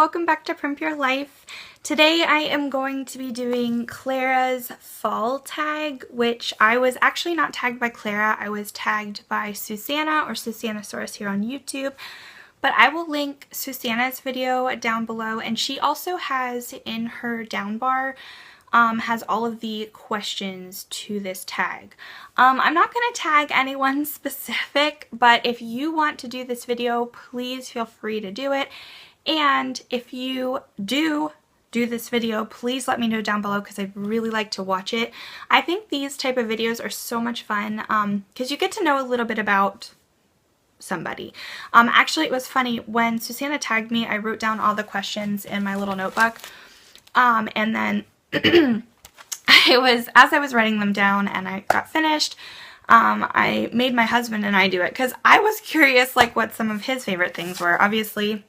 welcome back to Primp Your Life. Today I am going to be doing Clara'S Fall Tag, which I was actually not tagged by Clara. I was tagged by Susanna or Susanasaurus here on YouTube. But I will link Susanna's video down below, and she also has in her down bar has all of the questions to this tag. I'm not going to tag anyone specific, but if you want to do this video, please feel free to do it. And if you do this video, please let me know down below because I'd really like to watch it. I think these type of videos are so much fun because you get to know a little bit about somebody. Actually, it was funny when Susanna tagged me, I wrote down all the questions in my little notebook, and then as I was writing them down and I got finished, I made my husband and I do it because I was curious like what some of his favorite things were. Obviously,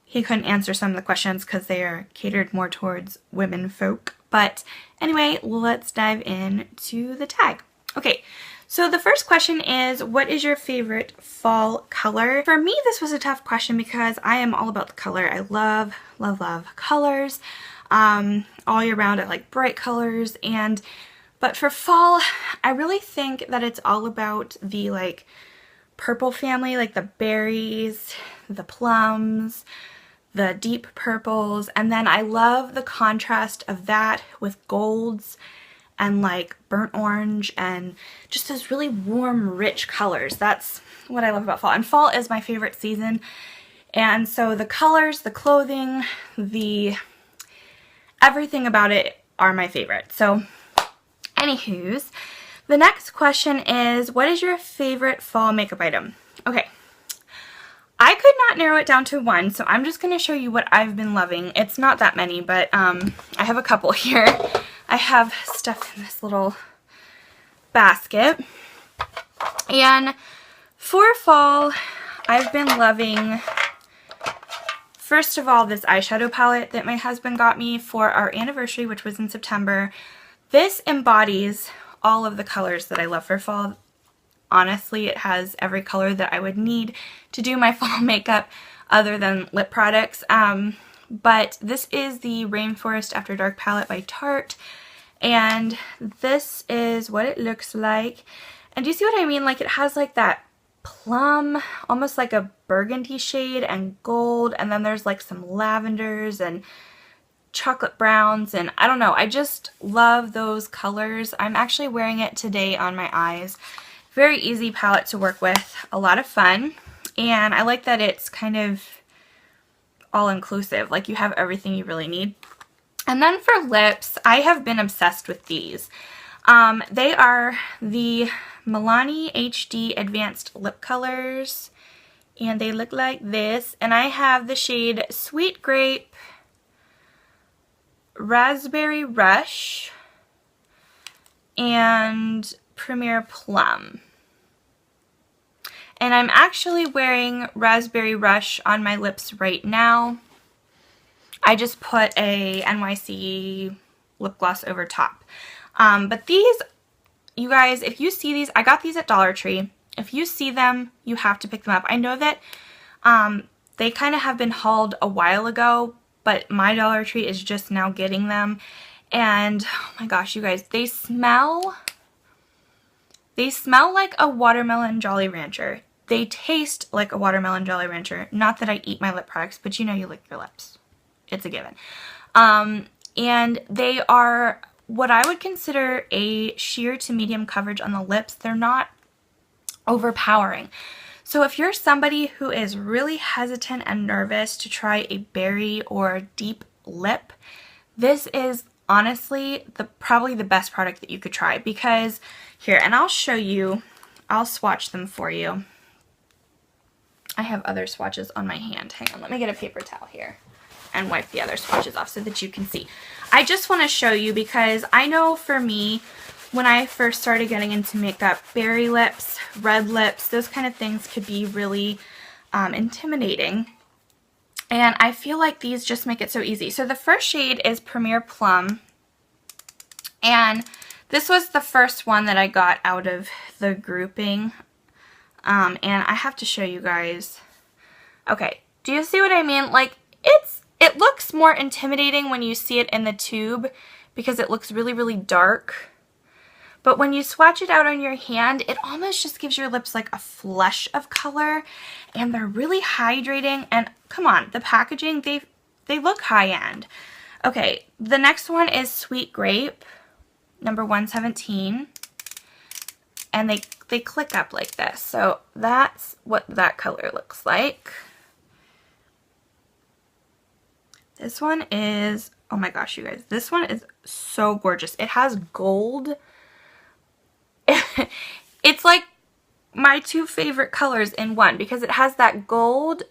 he couldn't answer some of the questions because they are catered more towards women folk. But anyway, let's dive into the tag. Okay, so the first question is, what is your favorite fall color? For me, this was a tough question because I am all about the color. I love, love, love colors. All year round, I like bright colors, but for fall, I really think that it's all about the like purple family, like the berries, the plums, the deep purples, and then I love the contrast of that with golds and like burnt orange and just those really warm, rich colors. That's what I love about fall, and fall is my favorite season, and so the colors, the clothing, everything about it are my favorite. So, anywho's, the next question is, what is your favorite fall makeup item? Okay, I could not narrow it down to one, so I'm just going to show you what I've been loving. It's not that many, but I have a couple here. I have stuff in this little basket. And for fall, I've been loving, first of all, this eyeshadow palette that my husband got me for our anniversary, which was in September. This embodies all of the colors that I love for fall. Honestly, it has every color that I would need to do my fall makeup other than lip products. But this is the Rainforest After Dark palette by Tarte. And this is what it looks like. And do you see what I mean? Like, it has like that plum, almost like a burgundy shade and gold, and then there's like some lavenders and chocolate browns, and I don't know, I just love those colors. I'm actually wearing it today on my eyes. Very easy palette to work with, a lot of fun, and I like that it's kind of all-inclusive, like you have everything you really need. And then for lips, I have been obsessed with these. They are the Milani HD Advanced Lip Colors, and they look like this, and I have the shade Sweet Grape, Raspberry Rush, and Premier Plum. And I'm actually wearing Raspberry Rush on my lips right now. I just put a NYC lip gloss over top. But these, you guys, if you see these, I got these at Dollar Tree. If you see them, you have to pick them up. I know that they kind of have been hauled a while ago, but my Dollar Tree is just now getting them. And oh my gosh, you guys, they smell like a watermelon Jolly Rancher. They taste like a watermelon Jolly Rancher. Not that I eat my lip products, but you know you lick your lips. It's a given. And they are what I would consider a sheer to medium coverage on the lips. They're not overpowering. So if you're somebody who is really hesitant and nervous to try a berry or deep lip, this is honestly probably the best product that you could try, because here, and I'll show you, I'll swatch them for you. I have other swatches on my hand. Hang on, let me get a paper towel here and wipe the other swatches off so that you can see. I just want to show you because I know for me, when I first started getting into makeup, berry lips, red lips, those kind of things could be really intimidating. And I feel like these just make it so easy. So the first shade is Premier Plum. And this was the first one that I got out of the grouping. And I have to show you guys. Okay, do you see what I mean? Like, It looks more intimidating when you see it in the tube because it looks really, really dark. But when you swatch it out on your hand, it almost just gives your lips like a flush of color, and they're really hydrating. And come on, the packaging, they look high-end. Okay, the next one is Sweet Grape, number 117. And they click up like this. So that's what that color looks like. This one is, oh my gosh, you guys, this one is so gorgeous. It has gold. It's like my two favorite colors in one because it has that gold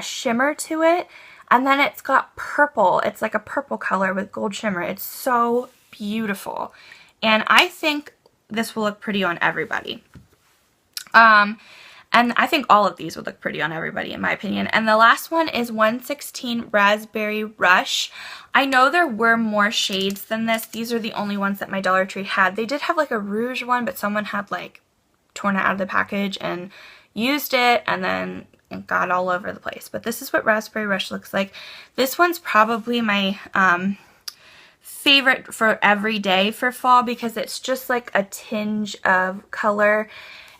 shimmer to it, and then it's got purple. It's like a purple color with gold shimmer. It's so beautiful, and I think this will look pretty on everybody. And I think all of these would look pretty on everybody in my opinion. And the last one is 116 Raspberry Rush. I know there were more shades than this. These are the only ones that my Dollar Tree had. They did have like a rouge one, but someone had like torn it out of the package and used it, and then it got all over the place. But this is what Raspberry Rush looks like. This one's probably my favorite for every day for fall because it's just like a tinge of color.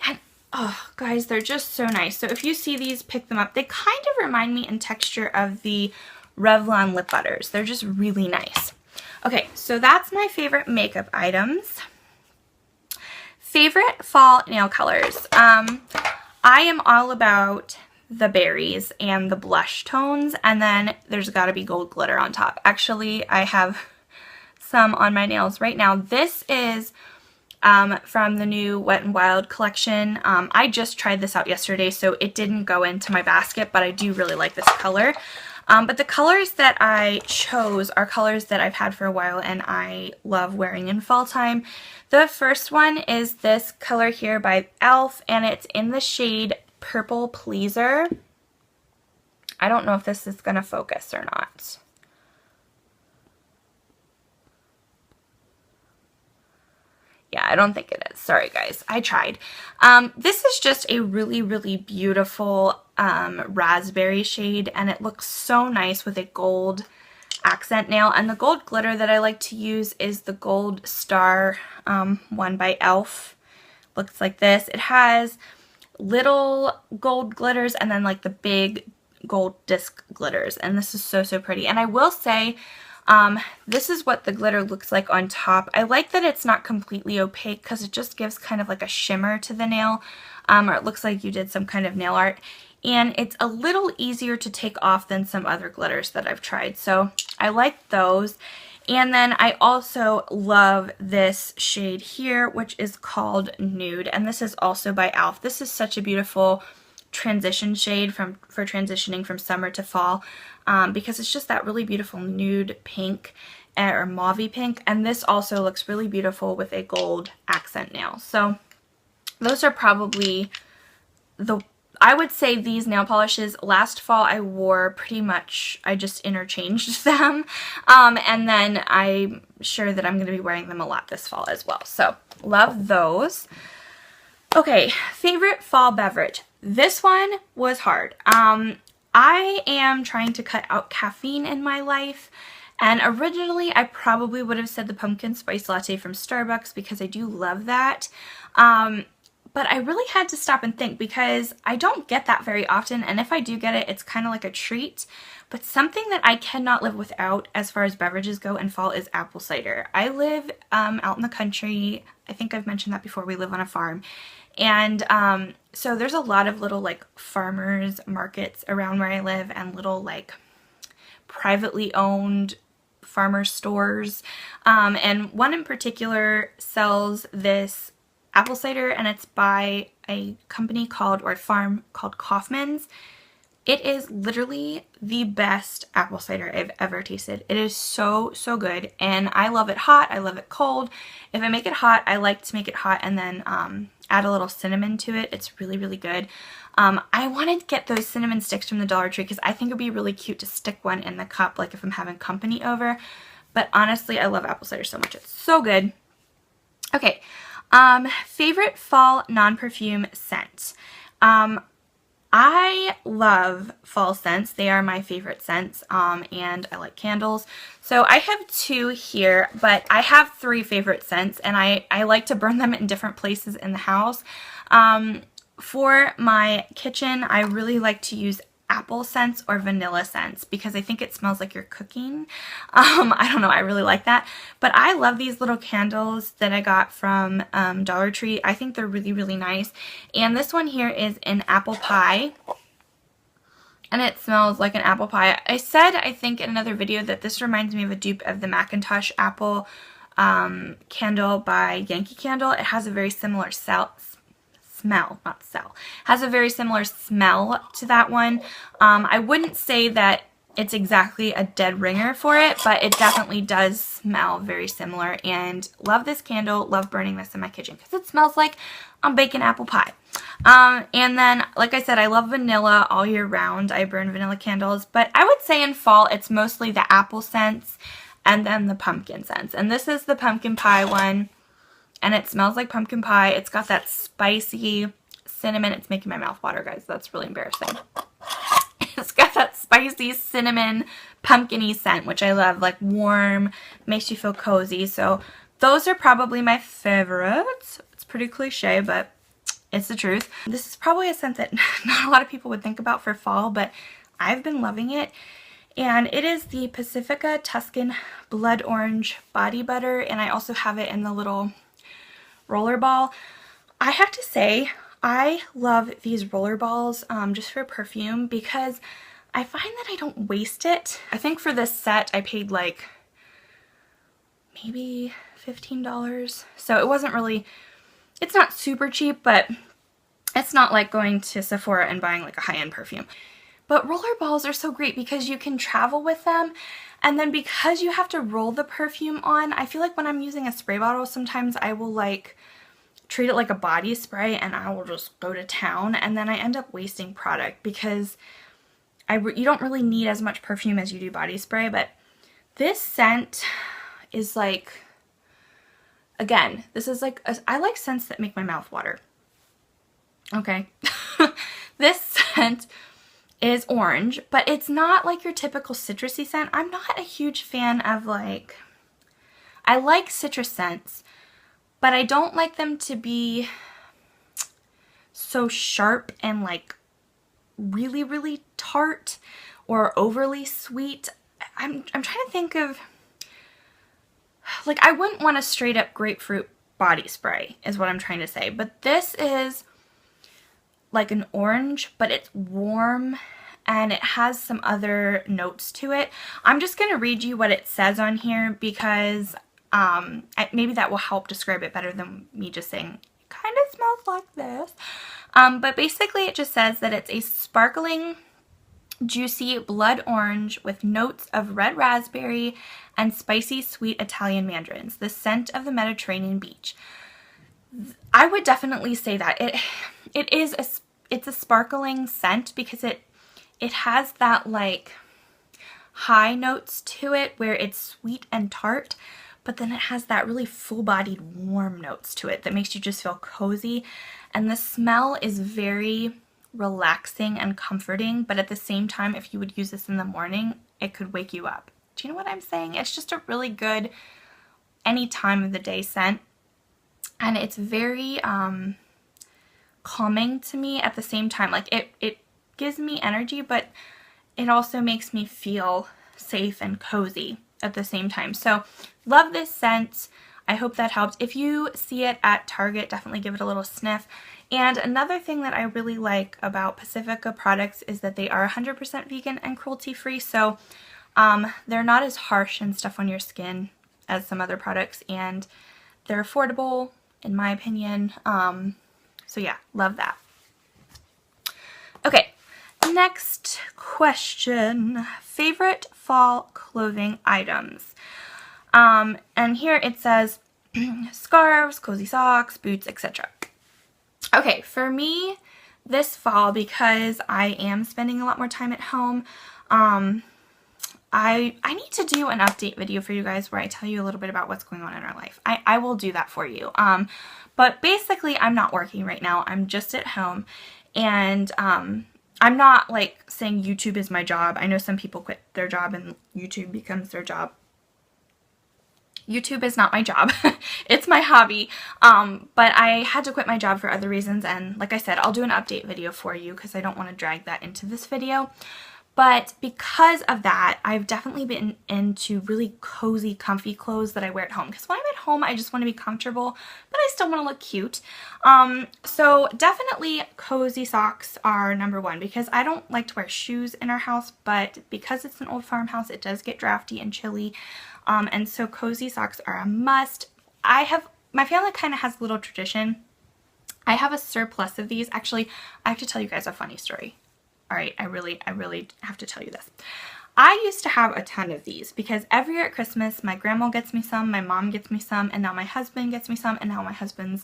And oh, guys, they're just so nice. So if you see these, pick them up. They kind of remind me in texture of the Revlon lip butters. They're just really nice. Okay, so that's my favorite makeup items. Favorite fall nail colors. I am all about the berries and the blush tones, and then there's got to be gold glitter on top. Actually, I have some on my nails right now. This is from the new Wet n Wild collection. I just tried this out yesterday, so it didn't go into my basket, but I do really like this color. But the colors that I chose are colors that I've had for a while and I love wearing in fall time. The first one is this color here by e.l.f. and it's in the shade Purple Pleaser. I don't know if this is going to focus or not. Yeah, I don't think it is. Sorry, guys. I tried. This is just a really, really beautiful raspberry shade, and it looks so nice with a gold accent nail. And the gold glitter that I like to use is the Gold Star one by e.l.f. Looks like this. It has little gold glitters and then like the big gold disc glitters. And this is so, so pretty. And I will say, this is what the glitter looks like on top. I like that it's not completely opaque because it just gives kind of like a shimmer to the nail, or it looks like you did some kind of nail art. And it's a little easier to take off than some other glitters that I've tried. So I like those. And then I also love this shade here, which is called Nude. And this is also by e.l.f. This is such a beautiful transition shade for transitioning from summer to fall, because it's just that really beautiful nude pink or mauve pink. And this also looks really beautiful with a gold accent nail. So those are probably I would say these nail polishes. Last fall I wore pretty much, I just interchanged them. And then I'm sure that I'm going to be wearing them a lot this fall as well. So love those. Okay, favorite fall beverage. This one was hard. I am trying to cut out caffeine in my life. And originally I probably would have said the pumpkin spice latte from Starbucks because I do love that. But I really had to stop and think because I don't get that very often, and if I do get it, it's kind of like a treat. But something that I cannot live without as far as beverages go in fall is apple cider. I live out in the country. I think I've mentioned that before. We live on a farm. And so there's a lot of little like farmers markets around where I live and little like privately owned farmer stores. And one in particular sells this apple cider, and it's by a company called, or a farm called Kaufman's. It is literally the best apple cider I've ever tasted. It is so, so good, and I love it hot. I love it cold. If I make it hot, I like to make it hot and then add a little cinnamon to it. It's really, really good. I wanted to get those cinnamon sticks from the Dollar Tree because I think it would be really cute to stick one in the cup, like if I'm having company over. But honestly, I love apple cider so much. It's so good. Okay. Favorite fall non-perfume scent. I I love fall scents. They are my favorite scents, and I like candles. So I have 2 here, but I have 3 favorite scents, and I like to burn them in different places in the house. For my kitchen, I really like to use apple scents or vanilla scents because I think it smells like you're cooking. I don't know, I really like that. But I love these little candles that I got from Dollar Tree. I think they're really, really nice. And this one here is an apple pie. And it smells like an apple pie. I said, I think in another video, that this reminds me of a dupe of the Macintosh apple candle by Yankee Candle. It has a very similar has a very similar smell to that one. I wouldn't say that it's exactly a dead ringer for it, but it definitely does smell very similar, and love this candle, love burning this in my kitchen because it smells like I'm baking apple pie. And then, like I said, I love vanilla all year round. I burn vanilla candles, but I would say in fall it's mostly the apple scents and then the pumpkin scents. And this is the pumpkin pie one. And it smells like pumpkin pie. It's got that spicy cinnamon. It's making my mouth water, guys. That's really embarrassing. It's got that spicy cinnamon pumpkin-y scent, which I love. Like warm, makes you feel cozy. So those are probably my favorites. It's pretty cliche, but it's the truth. This is probably a scent that not a lot of people would think about for fall, but I've been loving it. And it is the Pacifica Tuscan Blood Orange Body Butter. And I also have it in the little roller ball. I have to say, I love these roller balls just for perfume because I find that I don't waste it. I think for this set I paid like maybe $15. So it wasn't really, it's not super cheap, but it's not like going to Sephora and buying like a high-end perfume. But roller balls are so great because you can travel with them. And then because you have to roll the perfume on, I feel like when I'm using a spray bottle, sometimes I will like treat it like a body spray and I will just go to town, and then I end up wasting product because you don't really need as much perfume as you do body spray. But this scent is like, again, this is like, I like scents that make my mouth water. Okay. This scent is orange, but it's not like your typical citrusy scent. I'm not a huge fan of like, I like citrus scents, but I don't like them to be so sharp and like really, really tart or overly sweet. I'm trying to think of, like, I wouldn't want a straight up grapefruit body spray is what I'm trying to say, but this is like an orange, but it's warm and it has some other notes to it. I'm just going to read you what it says on here because maybe that will help describe it better than me just saying it kind of smells like this. But basically it just says that it's a sparkling, juicy blood orange with notes of red raspberry and spicy sweet Italian mandarins, the scent of the Mediterranean beach. I would definitely say that it's a sparkling scent because it has that like high notes to it where it's sweet and tart, but then it has that really full-bodied warm notes to it that makes you just feel cozy. And the smell is very relaxing and comforting, but at the same time, if you would use this in the morning, it could wake you up. Do you know what I'm saying? It's just a really good any time of the day scent. And it's very calming to me at the same time. Like it gives me energy, but it also makes me feel safe and cozy at the same time. So love this scent. I hope that helped. If you see it at Target, definitely give it a little sniff. And another thing that I really like about Pacifica products is that they are 100% vegan and cruelty-free. So they're not as harsh and stuff on your skin as some other products, and they're affordable in my opinion. So yeah, love that. Okay, next question. Favorite fall clothing items. And here it says scarves, cozy socks, boots, etc. Okay, for me this fall, because I am spending a lot more time at home, I need to do an update video for you guys where I tell you a little bit about what's going on in our life. I will do that for you. But basically I'm not working right now. I'm just at home, and I'm not like saying YouTube is my job. I know some people quit their job and YouTube becomes their job. YouTube is not my job. It's my hobby. But I had to quit my job for other reasons, and like I said, I'll do an update video for you because I don't want to drag that into this video. But because of that, I've definitely been into really cozy, comfy clothes that I wear at home. Because when I'm at home, I just want to be comfortable, but I still want to look cute. So definitely cozy socks are number one, because I don't like to wear shoes in our house, but because it's an old farmhouse, it does get drafty and chilly. And so cozy socks are a must. My family kind of has a little tradition. I have a surplus of these. Actually, I have to tell you guys a funny story. All right, I really have to tell you this. I used to have a ton of these because every year at Christmas, my grandma gets me some, my mom gets me some, and now my husband gets me some, and now my husband's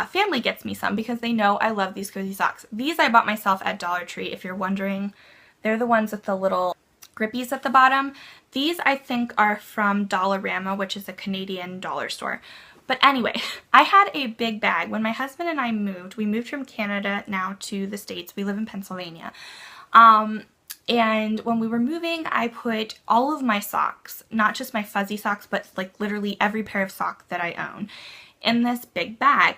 family gets me some because they know I love these cozy socks. These I bought myself at Dollar Tree, if you're wondering. They're the ones with the little grippies at the bottom. These I think are from Dollarama, which is a Canadian dollar store. But anyway, I had a big bag. When my husband and I moved, we moved from Canada now to the States. We live in Pennsylvania. And when we were moving, I put all of my socks, not just my fuzzy socks, but like literally every pair of socks that I own, in this big bag.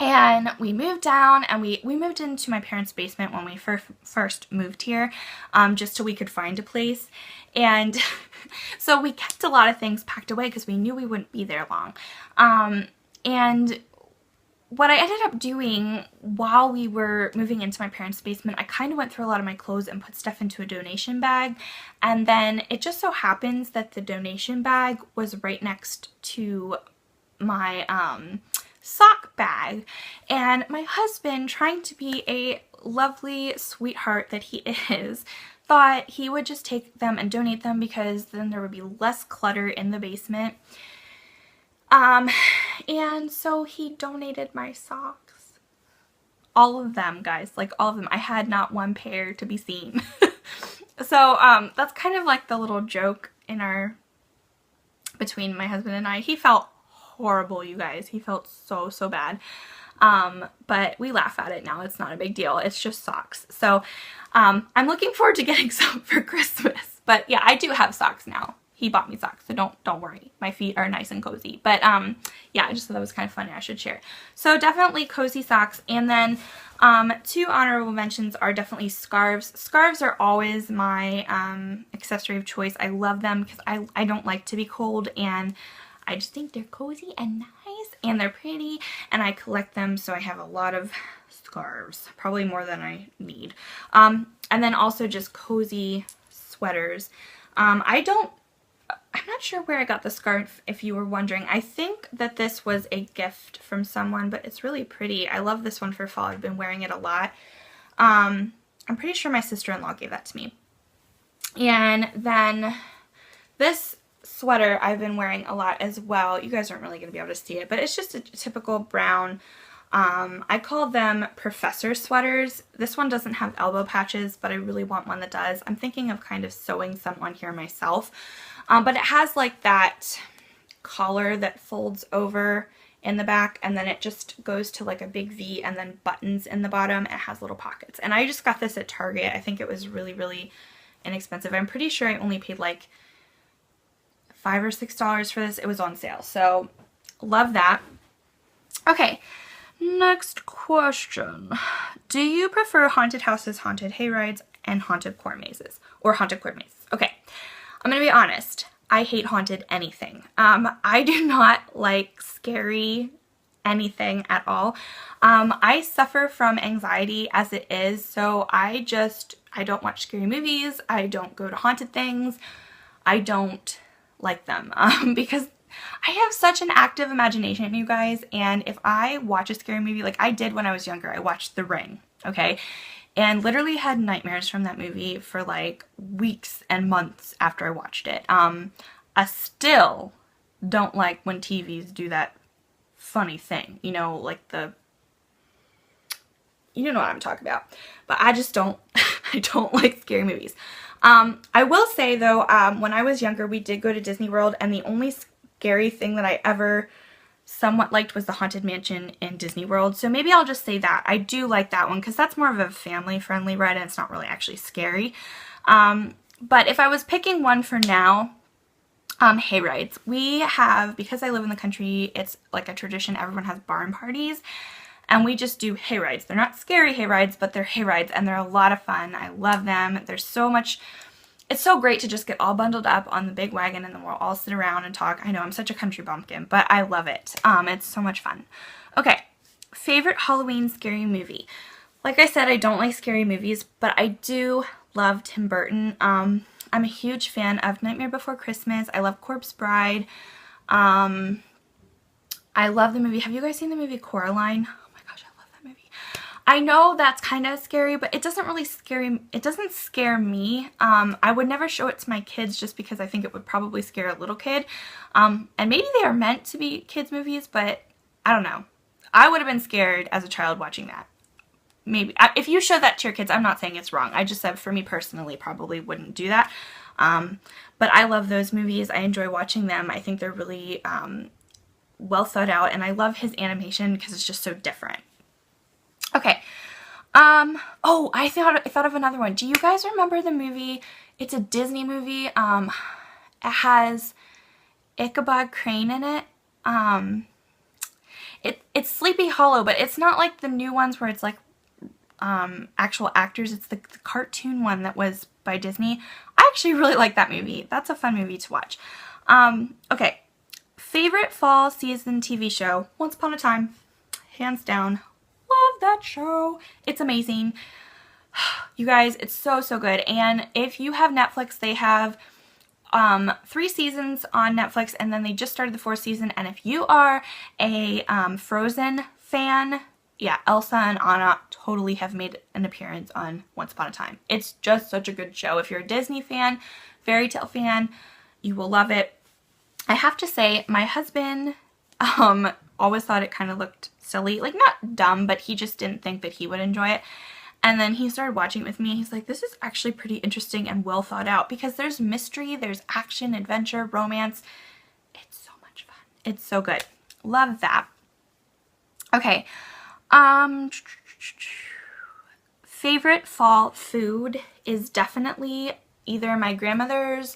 And we moved down, and we moved into my parents' basement when we first moved here, just so we could find a place. And so we kept a lot of things packed away because we knew we wouldn't be there long. And what I ended up doing while we were moving into my parents' basement, I kind of went through a lot of my clothes and put stuff into a donation bag. And then it just so happens that the donation bag was right next to my sock bag, and my husband, trying to be a lovely sweetheart that he is, thought he would just take them and donate them because then there would be less clutter in the basement. And so he donated my socks. All of them, guys, like all of them. I had not one pair to be seen. So that's kind of like the little joke in between my husband and I. He felt horrible, you guys. He felt so bad. But we laugh at it now. It's not a big deal. It's just socks. So I'm looking forward to getting some for Christmas. But yeah, I do have socks now. He bought me socks, so don't worry. My feet are nice and cozy. But yeah, I just thought that was kind of funny. I should share. So definitely cozy socks. And then two honorable mentions are definitely scarves. Scarves are always my accessory of choice. I love them because I don't like to be cold, and I just think they're cozy and nice, and they're pretty, and I collect them, so I have a lot of scarves, probably more than I need. And then also just cozy sweaters. I'm not sure where I got the scarf, if you were wondering. I think that this was a gift from someone, but it's really pretty. I love this one for fall. I've been wearing it a lot. I'm pretty sure my sister-in-law gave that to me. And then this sweater I've been wearing a lot as well. You guys aren't really going to be able to see it, but it's just a typical brown. I call them professor sweaters. This one doesn't have elbow patches, but I really want one that does. I'm thinking of kind of sewing some on here myself. But it has like that collar that folds over in the back, and then it just goes to like a big V, and then buttons in the bottom. It has little pockets. And I just got this at Target. I think it was really inexpensive. I'm pretty sure I only paid like $5 or $6 for this. It was on sale. So love that. Okay, next question. Do you prefer haunted houses, haunted hayrides, and haunted corn mazes? Or haunted corn mazes? Okay, I'm gonna be honest. I hate haunted anything. I do not like scary anything at all. I suffer from anxiety as it is, so I don't watch scary movies. I don't go to haunted things. I don't like them because I have such an active imagination, you guys, and if I watch a scary movie, like I did when I was younger, I watched The Ring, okay, and literally had nightmares from that movie for like weeks and months after I watched it. I still don't like when TVs do that funny thing, you know, like you know what I'm talking about, but I just don't I don't like scary movies. I will say though, when I was younger, we did go to Disney World, and the only scary thing that I ever somewhat liked was the Haunted Mansion in Disney World. So maybe I'll just say that. I do like that one because that's more of a family-friendly ride and it's not really actually scary. But if I was picking one for now, hay rides. We have, because I live in the country, it's like a tradition, everyone has barn parties. And we just do hay rides. They're not scary hay rides, but they're hay rides and they're a lot of fun. I love them. There's so much, it's so great to just get all bundled up on the big wagon and then we'll all sit around and talk. I know I'm such a country bumpkin, but I love it. It's so much fun. Okay, favorite Halloween scary movie. Like I said, I don't like scary movies, but I do love Tim Burton. I'm a huge fan of Nightmare Before Christmas. I love Corpse Bride. I love the movie. Have you guys seen the movie Coraline? I know that's kind of scary, but it doesn't really scare me. I would never show it to my kids just because I think it would probably scare a little kid. And maybe they are meant to be kids movies, but I don't know. I would have been scared as a child watching that. Maybe. If you show that to your kids, I'm not saying it's wrong. I just said for me personally, probably wouldn't do that. But I love those movies. I enjoy watching them. I think they're really well thought out, and I love his animation because it's just so different. Okay. Oh, I thought of another one. Do you guys remember the movie? It's a Disney movie. It has Ichabod Crane in it. It's Sleepy Hollow, but it's not like the new ones where it's like actual actors. It's the cartoon one that was by Disney. I actually really like that movie. That's a fun movie to watch. Okay. Favorite fall season TV show? Once Upon a Time. Hands down. Love that show. It's amazing. You guys, it's so good. And if you have Netflix, they have 3 seasons on Netflix, and then they just started the 4th season. And if you are a Frozen fan, yeah, Elsa and Anna totally have made an appearance on Once Upon a Time. It's just such a good show. If you're a Disney fan, fairy tale fan, you will love it. I have to say, my husband always thought it kind of looked silly. Like, not dumb, but he just didn't think that he would enjoy it. And then he started watching it with me. He's like, this is actually pretty interesting and well thought out because there's mystery, there's action, adventure, romance. It's so much fun. It's so good. Love that. Okay. Favorite fall food is definitely either my grandmother's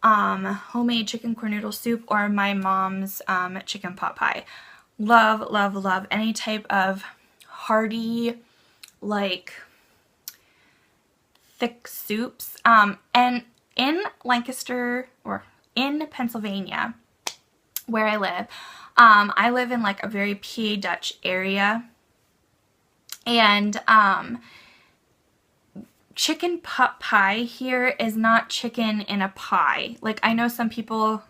homemade chicken corn noodle soup or my mom's chicken pot pie. Love, love, love any type of hearty, like, thick soups. And in Lancaster, or in Pennsylvania, where I live in like a very PA Dutch area. And chicken pot pie here is not chicken in a pie. Like, I know some people,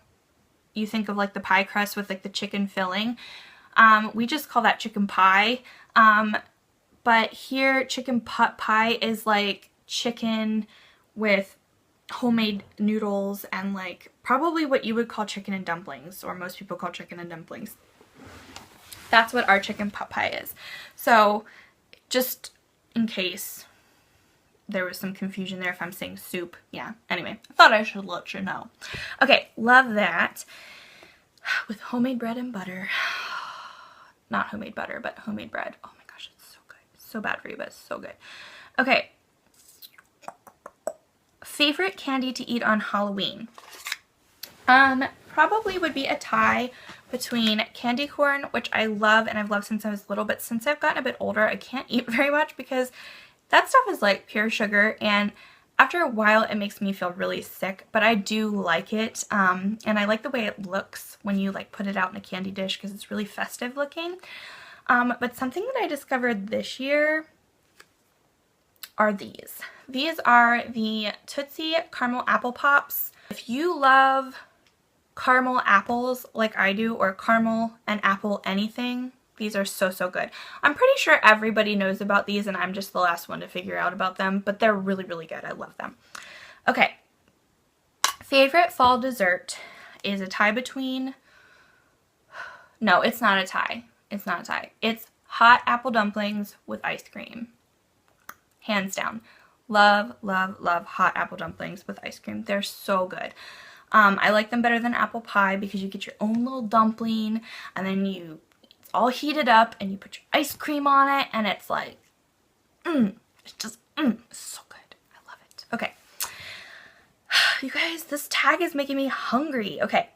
you think of like the pie crust with like the chicken filling. We just call that chicken pie. But here, chicken pot pie is like chicken with homemade noodles and like probably what you would call chicken and dumplings, or most people call chicken and dumplings. That's what our chicken pot pie is. So just in case there was some confusion there if I'm saying soup. Yeah, anyway, I thought I should let you know. Okay, love that. With homemade bread and butter. Not homemade butter, but homemade bread. Oh my gosh, it's so good. It's so bad for you, but it's so good. Okay. Favorite candy to eat on Halloween? Probably would be a tie between candy corn, which I love and I've loved since I was little, but since I've gotten a bit older, I can't eat very much because that stuff is like pure sugar, and after a while it makes me feel really sick, but I do like it. And I like the way it looks when you like put it out in a candy dish because it's really festive looking. But something that I discovered this year are these. These are the Tootsie Caramel Apple Pops. If you love caramel apples like I do, or caramel and apple anything, these are so good. I'm pretty sure everybody knows about these and I'm just the last one to figure out about them, but they're really good. I love them. Okay. Favorite fall dessert is a tie between... No, it's not a tie. It's not a tie. It's hot apple dumplings with ice cream. Hands down. Love, love, love hot apple dumplings with ice cream. They're so good. I like them better than apple pie because you get your own little dumpling, and then it's all heated up and you put your ice cream on it, and it's like, it's just, it's so good. I love it. Okay. You guys, this tag is making me hungry. Okay.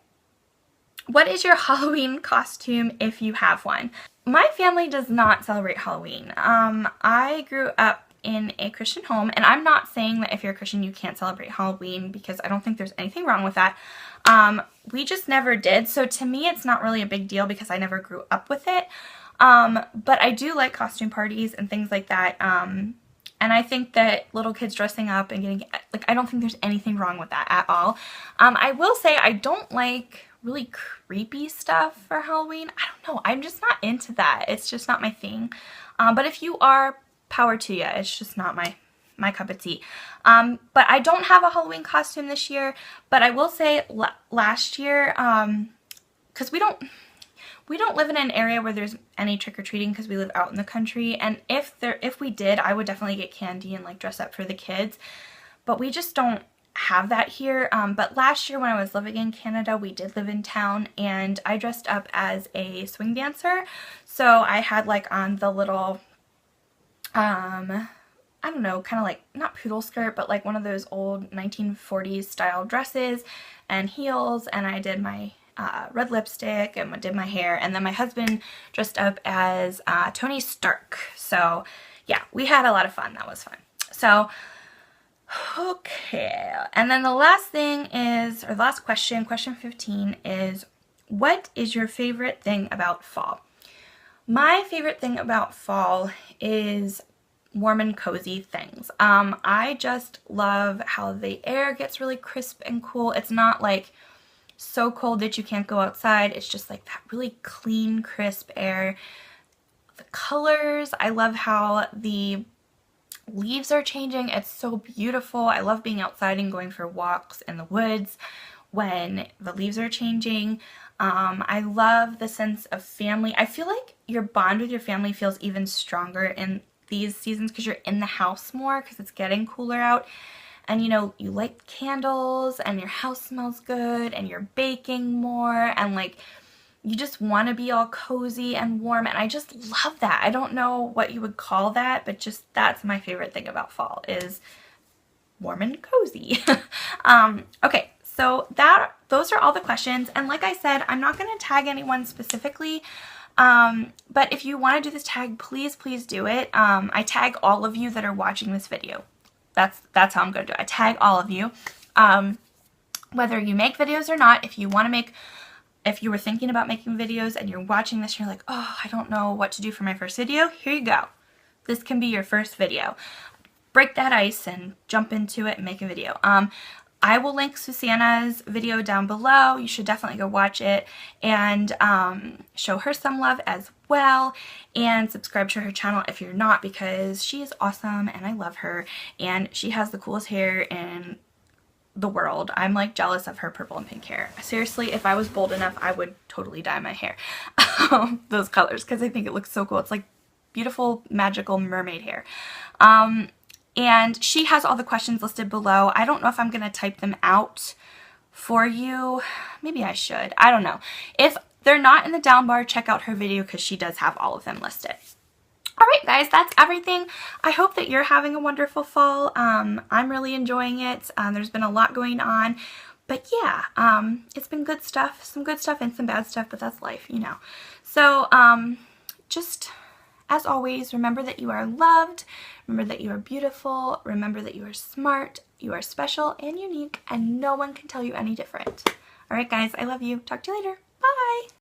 What is your Halloween costume if you have one? My family does not celebrate Halloween. I grew up in a Christian home, and I'm not saying that if you're a Christian you can't celebrate Halloween, because I don't think there's anything wrong with that. We just never did, so to me it's not really a big deal because I never grew up with it. But I do like costume parties and things like that. And I think that little kids dressing up and getting, like, I don't think there's anything wrong with that at all. I will say I don't like really creepy stuff for Halloween. I don't know. I'm just not into that. It's just not my thing. But if you are, power to you. It's just not my cup of tea. But I don't have a Halloween costume this year. But I will say last year, because we don't live in an area where there's any trick-or-treating because we live out in the country, and if we did, I would definitely get candy and like dress up for the kids, but we just don't have that here. But last year when I was living in Canada, we did live in town, and I dressed up as a swing dancer. So I had like on the little, I don't know, kind of like, not poodle skirt, but like one of those old 1940s style dresses and heels, and I did my red lipstick and did my hair, and then my husband dressed up as Tony Stark. So yeah, we had a lot of fun. That was fun. So okay, and then the last thing is, or the last question 15, is what is your favorite thing about fall? My favorite thing about fall is warm and cozy things. I just love how the air gets really crisp and cool. It's not like so cold that you can't go outside. It's just like that really clean, crisp air. The colors, I love how the leaves are changing. It's so beautiful. I love being outside and going for walks in the woods when the leaves are changing. I love the sense of family. I feel like your bond with your family feels even stronger in these seasons because you're in the house more because it's getting cooler out. And you know, you light candles and your house smells good and you're baking more, and like you just want to be all cozy and warm, and I just love that. I don't know what you would call that, but just that's my favorite thing about fall, is warm and cozy. Okay, so those are all the questions, and like I said, I'm not going to tag anyone specifically. But if you want to do this tag, please do it. I tag all of you that are watching this video. That's how I'm going to do it. I tag all of you. Whether you make videos or not, if you were thinking about making videos and you're watching this and you're like, oh, I don't know what to do for my first video, here you go. This can be your first video. Break that ice and jump into it and make a video. I will link Susanna's video down below. You should definitely go watch it and show her some love as well, and subscribe to her channel if you're not, because she is awesome and I love her, and she has the coolest hair in the world. I'm like jealous of her purple and pink hair. Seriously, if I was bold enough, I would totally dye my hair those colors because I think it looks so cool. It's like beautiful, magical mermaid hair. And she has all the questions listed below. I don't know if I'm going to type them out for you. Maybe I should. I don't know. If they're not in the down bar, check out her video because she does have all of them listed. Alright guys, that's everything. I hope that you're having a wonderful fall. I'm really enjoying it. There's been a lot going on. But yeah, it's been good stuff. Some good stuff and some bad stuff, but that's life, you know. So, just as always, remember that you are loved. Remember that you are beautiful. Remember that you are smart. You are special and unique, and no one can tell you any different. Alright guys, I love you. Talk to you later. Bye!